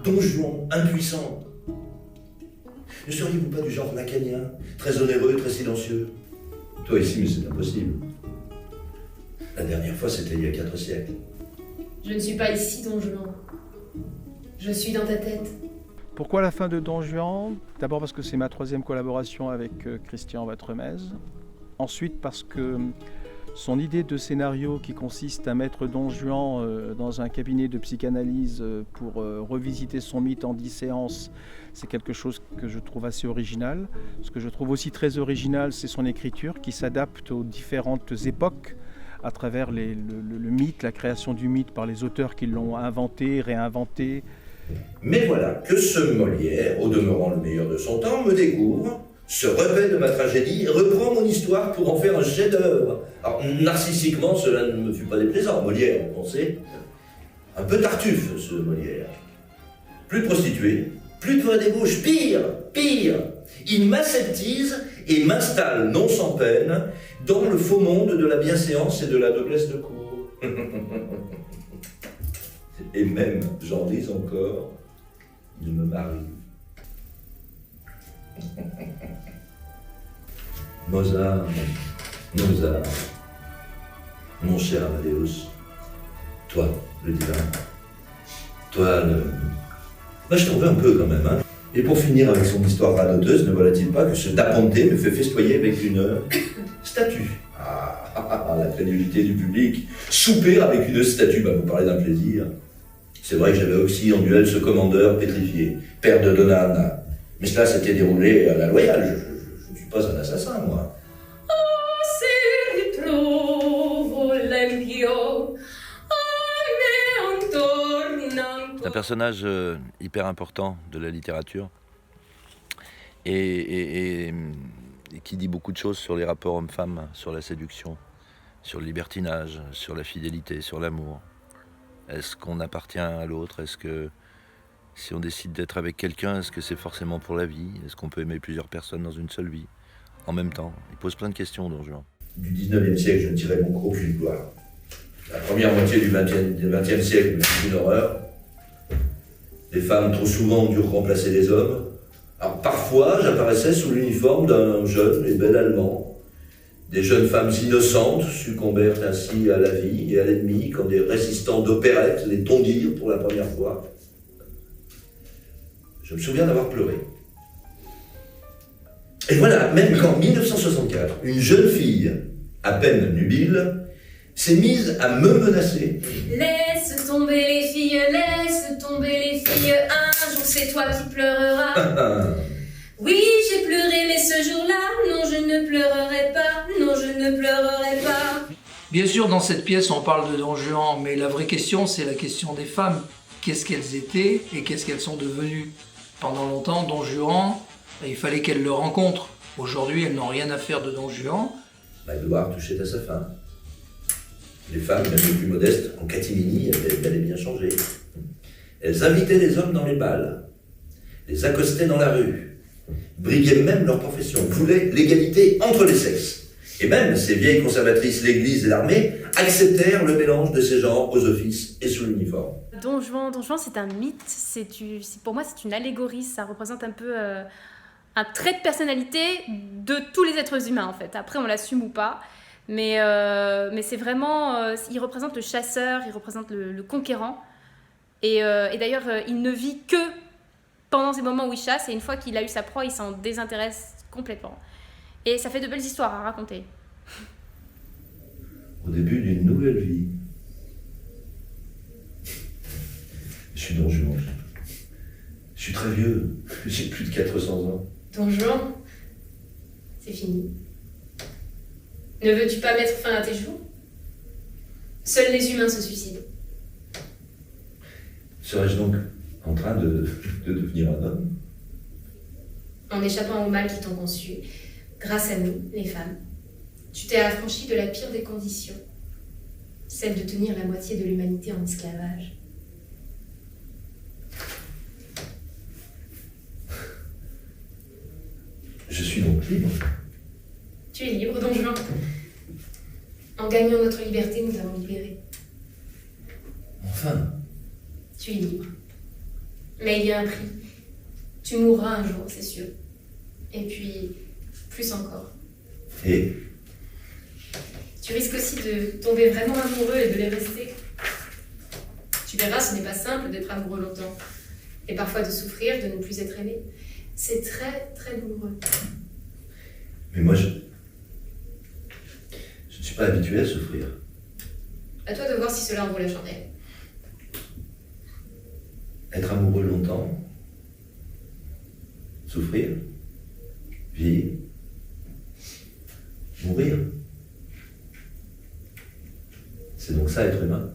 Don Juan, impuissant. Ne seriez-vous pas du genre lacanien, très onéreux, très silencieux? Toi ici, mais c'est impossible. La dernière fois, c'était il y a 4 siècles. Je ne suis pas ici, Don Juan. Je suis dans ta tête. Pourquoi la fin de Don Juan? D'abord parce que c'est ma 3e collaboration avec Christian Watremez. Ensuite parce que son idée de scénario qui consiste à mettre Don Juan dans un cabinet de psychanalyse pour revisiter son mythe en 10 séances, c'est quelque chose que je trouve assez original. Ce que je trouve aussi très original, c'est son écriture qui s'adapte aux différentes époques à travers le mythe, la création du mythe par les auteurs qui l'ont inventé, réinventé. Mais voilà que ce Molière, au demeurant le meilleur de son temps, me découvre, se revêt de ma tragédie et reprend mon histoire pour en faire un chef-d'œuvre. Alors, narcissiquement, cela ne me fut pas déplaisant. Molière, on sait, un peu tartuffe, ce Molière. Plus de prostituées, plus de voix débauche, pire. Il m'aseptise et m'installe, non sans peine, dans le faux monde de la bienséance et de la noblesse de cour. Et même, j'en dis encore, il me marie. Mozart, mon cher Amadeus, toi, le divin, toi, je t'en veux un peu quand même, hein. Et pour finir avec son histoire radoteuse, ne voilà-t-il pas que ce Daponte me fait festoyer avec une statue? La crédulité du public. Souper avec une statue, vous parlez d'un plaisir. C'est vrai que j'avais aussi en duel ce commandeur pétrifié, père de Donna Anna. Mais cela s'était déroulé à la loyale, je ne suis pas un assassin, moi. C'est un personnage hyper important de la littérature et qui dit beaucoup de choses sur les rapports hommes-femmes, sur la séduction, sur le libertinage, sur la fidélité, sur l'amour. Est-ce qu'on appartient à l'autre? Est-ce que si on décide d'être avec quelqu'un, est-ce que c'est forcément pour la vie? Est-ce qu'on peut aimer plusieurs personnes dans une seule vie en même temps? Il pose plein de questions, Don Juan. Du 19e siècle, je ne tirais donc aucune gloire. La première moitié du 20e siècle c'est une horreur. Les femmes, trop souvent, durent remplacer les hommes. Alors parfois, j'apparaissais sous l'uniforme d'un jeune et bel Allemand. Des jeunes femmes innocentes succombèrent ainsi à la vie et à l'ennemi quand des résistants d'opérette les tondirent pour la première fois. Je me souviens d'avoir pleuré. Et voilà, même qu'en 1964, une jeune fille, à peine nubile, s'est mise à me menacer. Laisse tomber les filles, laisse tomber les filles, un jour c'est toi qui pleureras. Oui, j'ai pleuré, mais ce jour-là, non, je ne pleurerai pas, non, je ne pleurerai pas. Bien sûr, dans cette pièce, on parle de Don Juan, mais la vraie question, c'est la question des femmes. Qu'est-ce qu'elles étaient et qu'est-ce qu'elles sont devenues? Pendant longtemps, Don Juan, il fallait qu'elles le rencontrent. Aujourd'hui, elles n'ont rien à faire de Don Juan. Magloire touchait à sa fin. Les femmes, même les plus modestes, en catimini, avaient bien changé. Elles invitaient les hommes dans les bals, les accostaient dans la rue, briguaient même leur profession, voulaient l'égalité entre les sexes. Et même ces vieilles conservatrices, l'Église et l'armée, acceptèrent le mélange de ces genres aux offices et sous l'uniforme. Don Juan, c'est un mythe, pour moi c'est une allégorie, ça représente un peu un trait de personnalité de tous les êtres humains en fait. Après on l'assume ou pas, mais c'est vraiment, il représente le chasseur, il représente le conquérant, et d'ailleurs il ne vit que pendant ces moments où il chasse, et une fois qu'il a eu sa proie, il s'en désintéresse complètement. Et ça fait de belles histoires à raconter. Au début d'une nouvelle vie. Je suis Don Juan. Je suis très vieux. J'ai plus de 400 ans. Don Juan, c'est fini. Ne veux-tu pas mettre fin à tes jours? Seuls les humains se suicident. Serais-je donc en train de devenir un homme? En échappant au mal qui t'ont conçu, grâce à nous, les femmes, tu t'es affranchi de la pire des conditions, celle de tenir la moitié de l'humanité en esclavage. Je suis donc libre. Tu es libre, Don Juan. En gagnant notre liberté, nous t'avons libéré. Enfin. Tu es libre. Mais il y a un prix. Tu mourras un jour, c'est sûr. Et puis, plus encore. Et Tu risques aussi de tomber vraiment amoureux et de les rester. Tu verras, ce n'est pas simple d'être amoureux longtemps. Et parfois de souffrir, de ne plus être aimé. C'est très, très douloureux. mais moi, je ne suis pas habitué à souffrir. À toi de voir si cela en vaut la chandelle. Être amoureux longtemps, souffrir, vieillir, mourir. C'est donc ça être humain.